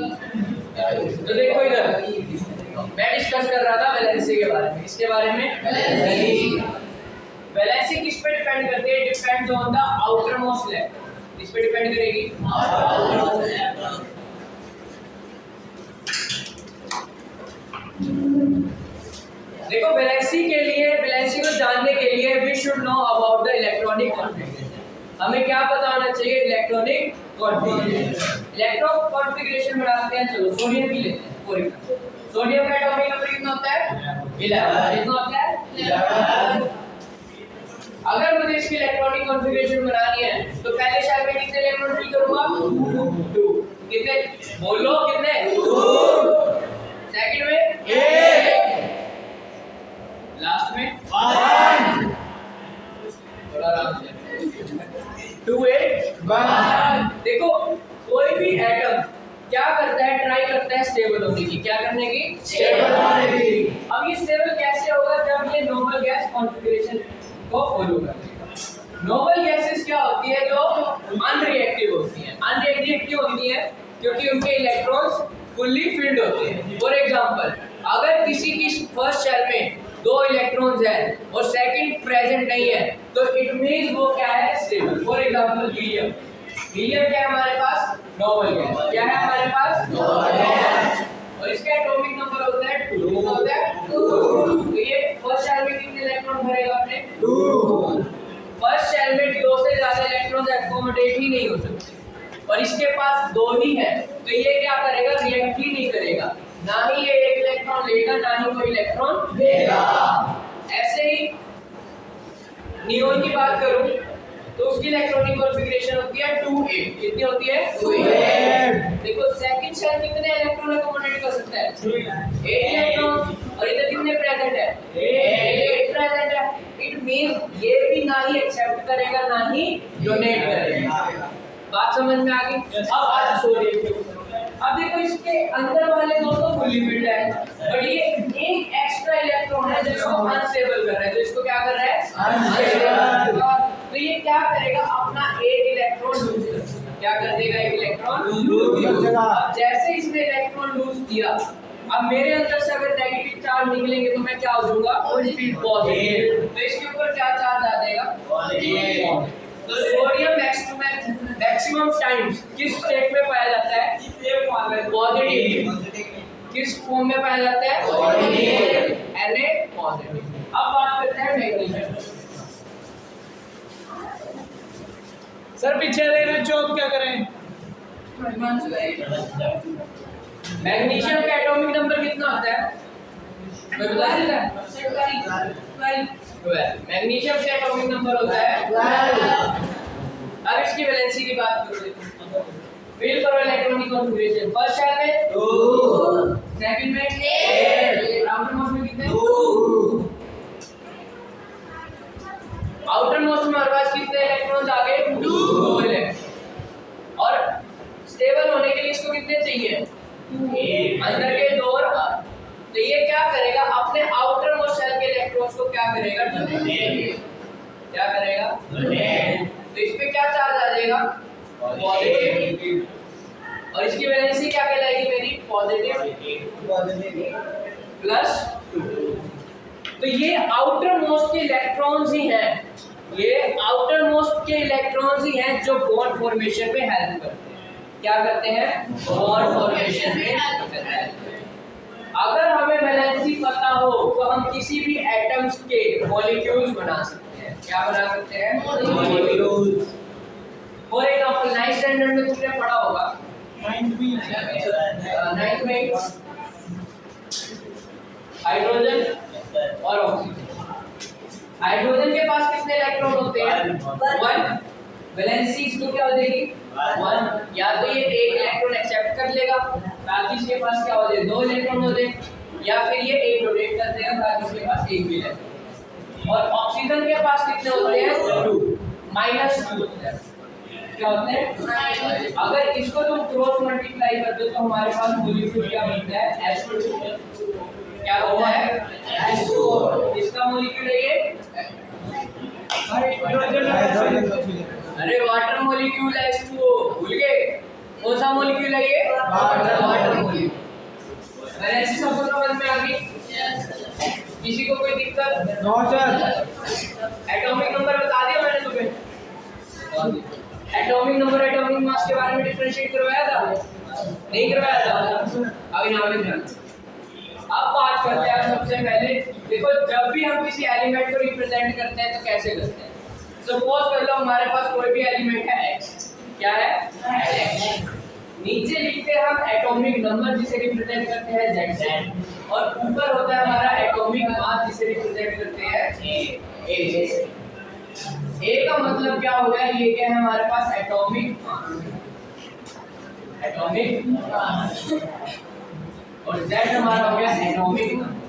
तो देखो इधर मैं डिस्कस कर रहा था वैलेंसी के बारे में। इसके बारे में वैलेंसी किस पे डिपेंड करती है? Depends on the outer most electron. किस पे डिपेंड करेगी? देखो वैलेंसी के लिए, वैलेंसी को जानने के लिए we should know about the electronic configuration. हमें क्या पता होना चाहिए? Electronic configuration. इलेक्ट्रॉन कॉन्फ़िगरेशन बनाते हैं। चलो सोडियम की लेते हैं। फॉर एग्जांपल सोडियम का एटॉमिक नंबर कितना होता है? 11। कितना होता है? 11। अगर मुझे इसकी इलेक्ट्रॉनिक कॉन्फ़िगरेशन बनानी है तो पहले शेल में कितने इलेक्ट्रॉन फिल करूंगा? 2। कितने बोलो? कितने? 2। सेकंड में 8। लास्ट में 1। थोड़ा आराम से 2 8 1। देखो कोई भी एटम क्या करता है? ट्राई करता है स्टेबल होने की। क्या करने की? स्टेबल होने की। अब ये स्टेबल कैसे होगा? जब ये नोबल गैस कॉन्फ़िगरेशन को फॉलो करेगा। नोबल गैसेस क्या होती है? जो अनरिएक्टिव होती हैं। अनरिएक्टिव क्यों होती हैं? क्योंकि उनके इलेक्ट्रॉन्स फुल्ली फिल्ड होते हैं। फॉर एग्जांपल अगर किसी की फर्स्ट शेल में 2 इलेक्ट्रॉन्स हैं और सेकंड प्रेजेंट नहीं है तो इट मींस वो क्या है? Stable. For example helium. Helium क्या है हमारे पास? Noble gas. क्या है हमारे पास? Noble gas. और इसका एटॉमिक नंबर होता है 2। कितना होता है? 2। तो ये फर्स्ट शेल में कितने इलेक्ट्रॉन भरेगा अपने? 2। फर्स्ट शेल में 2 से ज्यादा इलेक्ट्रॉन एकोमोडेट ही नहीं हो सकते और इसके पास 2 ही है तो ये क्या करेगा? रिएक्ट ही नहीं करेगा। ना ही ये एक इलेक्ट्रॉन लेगा ना ही कोई इलेक्ट्रॉन देगा। ऐसे ही नियोन की बात करूं तो उसकी इलेक्ट्रॉनिक कॉन्फ़िगरेशन होती है 2 8। कितनी होती है? 2 8। देखो सेकंड शेल कितने इलेक्ट्रॉन अकोमोडेट कर सकता है? 8 इलेक्ट्रॉन। और इधर कितने प्रेजेंट है? 8 प्रेजेंट है। इट मींस ये भी ना ही एक्सेप्ट करेगा ना ही डोनेट करेगा। बात समझ में आ गई? अब आज सोडियम के ऊपर। अब देखो इसके अंदर वाले 2 तो फुल्ली फिल्ड है बट ये एक एक्स्ट्रा इलेक्ट्रॉन है जो इसको अनस्टेबल कर रहा है। जो इसको क्या कर रहा है? अनस्टेबल। तो ये क्या करेगा? अपना एक इलेक्ट्रॉन लूज कर देगा। क्या कर देगा? एक इलेक्ट्रॉन लूज करेगा। जैसे इसने इलेक्ट्रॉन लूज किया अब मेरे अंदर से अगर नेगेटिव चार्ज निकलेंगे तो मैं क्या हो जाऊंगा? पॉजिटिव। तो इसके ऊपर क्या चार्ज आ जाएगा? पॉजिटिव। तो सोडियम मैक्सिमम टाइम्स किस स्टेट में पाया जाता है? पॉजिटिव। किस फॉर्म में पाया जाता है? पॉजिटिव। Na positive. अब बात करते हैं मैग्नीशियम। सर पीछे रहे चौक क्या करें? मैग्नीशियम का एटॉमिक नंबर कितना होता है? मैं बता देता है 12। मैग्नीशियम का एटॉमिक नंबर होता है 12। अब इसकी वैलेंसी की बात करो। फिल करो इलेक्ट्रॉनिक कॉन्फ़िगरेशन। फर्स्ट शेल में 2, सेकंड में 8, आउटर मोस्ट में कितने? 2। आउटर मोस्ट में हमारे पास कितने इलेक्ट्रॉन्स आ गए? 2 इलेक्ट्रॉन। और स्टेबल होने के लिए इसको कितने चाहिए? 8। अंदर के 2 और बाहर। तो ये क्या करेगा? अपने आउटर मोस्ट शेल के इलेक्ट्रॉन्स को क्या करेगा? डोनेट। क्या करेगा? डोनेट। तो इस पे क्या चार्ज आ जाएगा? पॉजिटिव। और इसकी वैलेंसी क्या कहलाएगी मेरी? Positive plus 2। तो ये आउटर मोस्ट के इलेक्ट्रॉन्स ही हैं। ये आउटर मोस्ट के इलेक्ट्रॉन्स ही हैं जो बॉन्ड फॉर्मेशन में हेल्प करते हैं। क्या करते हैं? बॉन्ड फॉर्मेशन में हेल्प करते हैं। अगर हमें वैलेंसी पता हो तो हम किसी भी एटम्स के मॉलिक्यूल्स बना सकते हैं। क्या बना सकते हैं? Molecules. For example 9th standard में तुमने पढ़ा होगा 9th में हाइड्रोजन और ऑक्सीजन। हाइड्रोजन के पास कितने इलेक्ट्रॉन होते हैं? 1। वैलेंसी इसको क्या हो जाएगी? 1। या तो ये एक इलेक्ट्रॉन एक्सेप्ट कर लेगा ताकि इसके पास क्या हो जाए? 2 इलेक्ट्रॉन हो जाए या फिर ये एक डोनेट कर देगा ताकि इसके पास एक भी इलेक्ट्रॉन। और ऑक्सीजन के पास कितने होते हैं? 2 -2 होते हैं। क्या होते हैं? अगर इसको तुम क्रॉस मल्टीप्लाई कर दो तो हमारे पास मॉलिक्यूल क्या बनता है? H2। क्या होता है? H2। इसका मॉलिक्यूल है ये अरे वाटर मॉलिक्यूल है H2O। भूल गए? कौन सा मॉलिक्यूल है ये? वाटर। किसी को कोई दिक्कत? No sir. एटॉमिक नंबर बता दिया मैंने तुम्हें। एटॉमिक नंबर एटॉमिक मास के बारे में डिफरेंशिएट करवाया था? नहीं करवाया था। अब यहाँ पे ध्यान। अब बात करते हैं सबसे पहले। देखो जब भी हम किसी एलिमेंट को रिप्रेजेंट करते हैं तो कैसे करते हैं? सपोज कर लो हमारे पास कोई भी एलिमेंट है x। क्या है? x। नीचे लिखते हैं हम एटॉमिक नंबर जिसे रिप्रेजेंट करते हैं z और ऊपर होता है हमारा एटॉमिक मास जिसे रिप्रेजेंट करते हैं a। a का मतलब क्या हो गया? ये क्या है हमारे पास? Atomic mass. एटॉमिक मास और z हमारा हो गया एटॉमिक नंबर।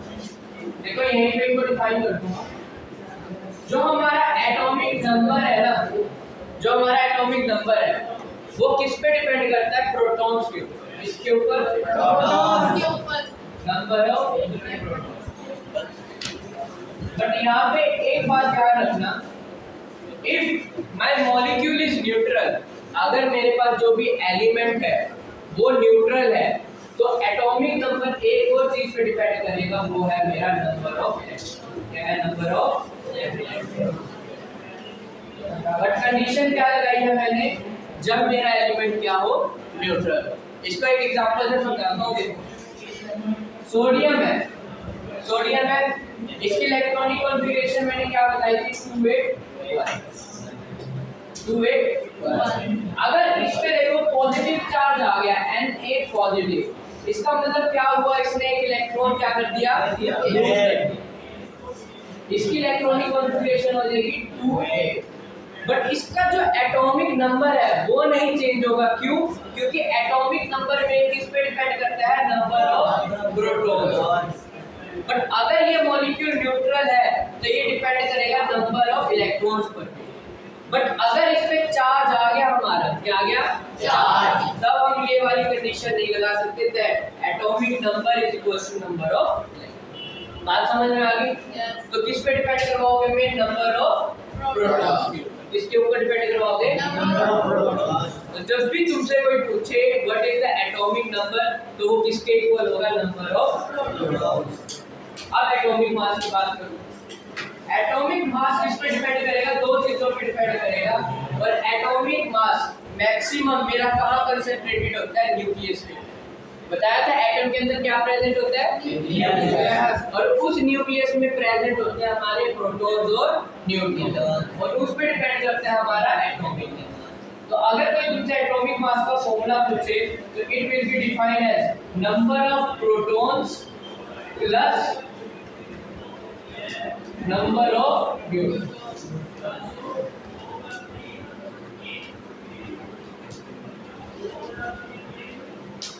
देखो यहीं पे इनको डिफाइन कर दूंगा। जो हमारा एटॉमिक नंबर है ना, जो हमारा एटॉमिक नंबर है वो किस पे डिपेंड करता है? प्रोटॉन्स के ऊपर। इसके ऊपर प्रोटॉन के ऊपर नंबर ऑफ प्रोटॉन। बट यहाँ पे एक बात ध्यान रखना, if my molecule is neutral, अगर मेरे पास जो भी एलिमेंट है वो न्यूट्रल है तो एटॉमिक नंबर एक और चीज पे डिपेंड करेगा, वो है मेरा नंबर ऑफ इलेक्ट्रॉन। क्या है? Number of electron. But condition क्या लगाई है मैंने? जब मेरा एलिमेंट क्या हो? न्यूट्रल। इसका एक एग्जांपल से समझाता हूँ। देखो सोडियम है, सोडियम है, इसकी इलेक्ट्रॉनिक कॉन्फ़िगरेशन मैंने क्या बताई थी? 281। अगर इस पे देखो पॉजिटिव चार्ज आ गया Na पॉजिटिव, इसका मतलब क्या हुआ? इसने एक इलेक्ट्रॉन क्या कर दिया? इसकी इलेक्ट्रॉनिक कॉन्फ़िगरेशन हो जाएगी 2a। बट इसका जो एटॉमिक नंबर है वो नहीं चेंज होगा। क्यों? क्योंकि एटॉमिक नंबर में किस पे डिपेंड करता है? Number of protons. बट अगर ये मॉलिक्यूल न्यूट्रल है तो ये डिपेंड करेगा नंबर ऑफ इलेक्ट्रॉन्स पर। बट अगर इस पे चार्ज आ गया हमारा, क्या आ गया? चार्ज, तब हम ये वाली कंडीशन नहीं लगा सकते that atomic number is equal to number of. बात समझ में आ गई? तो किस पे डिपेंड करवाओगे? मैं नंबर ऑफ प्रोटॉन्स। किसके ऊपर डिपेंड करवाओगे? तो जब भी तुमसे कोई पूछे what is the atomic number तो वो किसके इक्वल होगा? Number of protons. अब एटॉमिक मास की बात करूं। एटॉमिक मास किस पे डिपेंड करेगा? दो चीजों पे डिपेंड करेगा। और एटॉमिक मास मैक्सिमम मेरा कहां कंसंट्रेटेड होता है? न्यूक्लियस पे। बताया था एटम के अंदर क्या प्रेजेंट होता है? न्यूक्लियस। और उस न्यूक्लियस में प्रेजेंट होते हैं हमारे प्रोटॉन्स और न्यूट्रॉन्स और उस पे डिपेंड करता है हमारा एटॉमिक नंबर। तो अगर कोई तुमसे एटॉमिक मास का फॉर्मूला पूछे तो it will be defined as number of protons plus number of neutrons.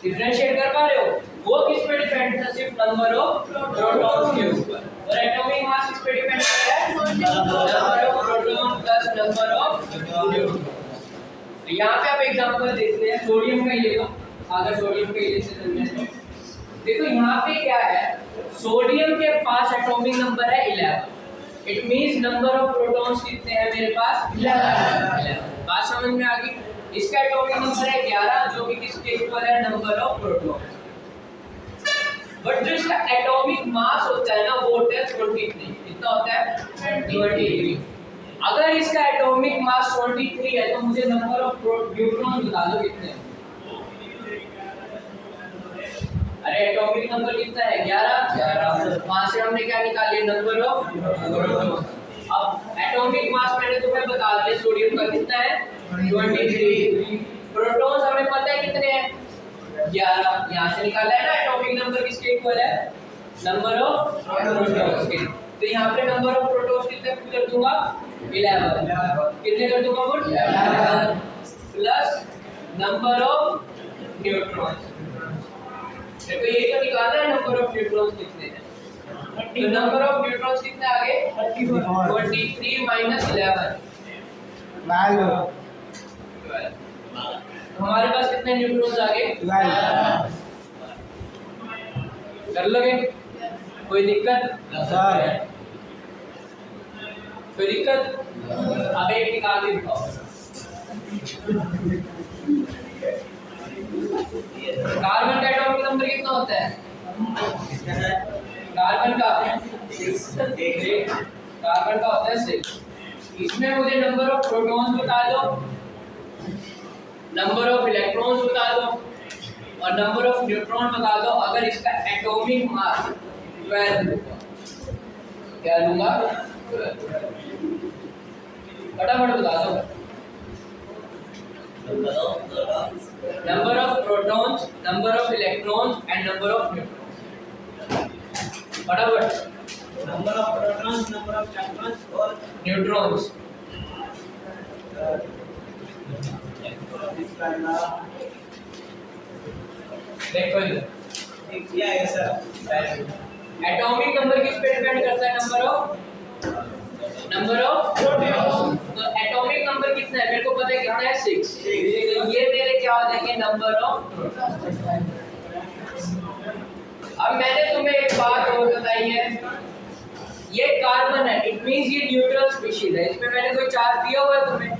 Differentiate कर पा रहे हो? वो किस पे डिपेंड था? सिर्फ नंबर ऑफ प्रोटॉन्स के ऊपर। और एटॉमिक मास किस पे डिपेंड करता है? Number of proton plus number of neutron. तो यहाँ पे आप एग्जांपल देखते हैं, सोडियम का ही ले लो। अगर सोडियम का ही से समझें देखो यहाँ पे क्या है? सोडियम के पास एटॉमिक नंबर है 11। It means number of protons कितने हैं मेरे पास? 11। बात समझ में आ गई? इसका एटॉमिक नंबर है 11 जो कि किसके इक्वल है? Number of protons. बट जो इसका एटॉमिक मास होता है ना वो होता है 23। कितना होता है? 23। अगर इसका एटॉमिक मास 23 है तो मुझे नंबर ऑफ न्यूट्रॉन बता दो कितने हैं? अरे एटॉमिक नंबर कितना है? 11। वहां से हमने क्या निकाले? Number of proton. अब एटॉमिक मास मैंने तुम्हें बता दिया सोडियम का कितना है? 23। प्रोटॉन्स हमें पता है कितने हैं? 11। यहाँ से निकाला है ना एटॉमिक नंबर किसके इक्वल है? नंबर ऑफ प्रोटॉन्स के। तो यहाँ पे नंबर ऑफ प्रोटॉन्स कितने कर दूंगा? 11। कितने कर दूंगा? 11 प्लस नंबर ऑफ न्यूट्रॉन्स। देखो ये तो निकालना है नंबर ऑफ न्यूट्रॉन्स कितने हैं। तो नंबर ऑफ न्यूट्रॉन्स कितने आ गए? 23 माइनस 11 हमारे पास कितने न्यूट्रॉन्स आ गए? 12। कर लोगे? कोई दिक्कत? कोई दिक्कत? अब एक निकाल के दिखाओ। कार्बन का एटॉमिक नंबर कितना होता है? कार्बन का कार्बन का होता है 6। इसमें मुझे नंबर ऑफ प्रोटॉन्स बता दो, नंबर ऑफ इलेक्ट्रॉन्स बता दो और नंबर ऑफ न्यूट्रॉन बता दो। अगर इसका एटॉमिक मास 12 होगा, क्या लूंगा? फटाफट बता दो। Number of protons, number of electrons and number of neutrons. फटाफट। Number of protons, number of electrons और न्यूट्रॉन्स। इसका नाम देखो इधर, एक किया है सर। एटॉमिक नंबर किस पे डिपेंड करता है? Number of protons. तो एटॉमिक नंबर कितना है? मेरे को पता है कितना है, 6। तो ये मेरे क्या हो जाएंगे? Number of protons. अब मैंने तुम्हें एक बात और बताई है, ये कार्बन है, इट मींस ये न्यूट्रल स्पीशीज है। इसमें मैंने कोई चार्ज दिया हुआ है तुम्हें?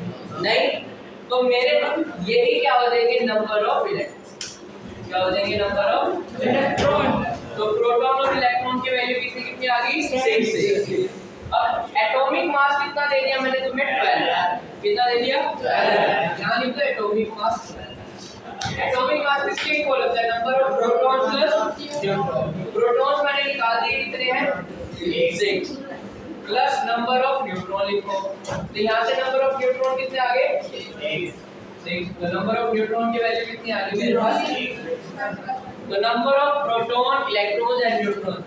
नहीं। तो मेरे यही क्या हो जाएंगे? Number of electron. क्या हो जाएंगे? Number of electron. तो प्रोटॉन और इलेक्ट्रॉन की वैल्यू कितनी कितनी आ गई? 6। अब एटॉमिक मास कितना दे दिया मैंने तुम्हें? 12। कितना दे दिया? 12। यहाँ लिख दो एटॉमिक मास। एटॉमिक मास किसके इक्वल होता है? Number of proton plus neutron. Protons मैंने निकाल दिए, कितने हैं? 6 प्लस नंबर ऑफ न्यूट्रॉन लिखो। तो यहाँ से नंबर ऑफ न्यूट्रॉन कितने आ गए? 6। तो नंबर ऑफ न्यूट्रॉन की वैल्यू कितनी आ गई मेरे पास? तो number of proton, electrons and neutron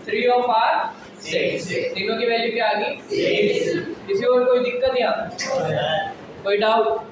3 of are 6। तीनों की वैल्यू क्या आ गई? 6। किसी और कोई दिक्कत यहाँ? कोई डाउट?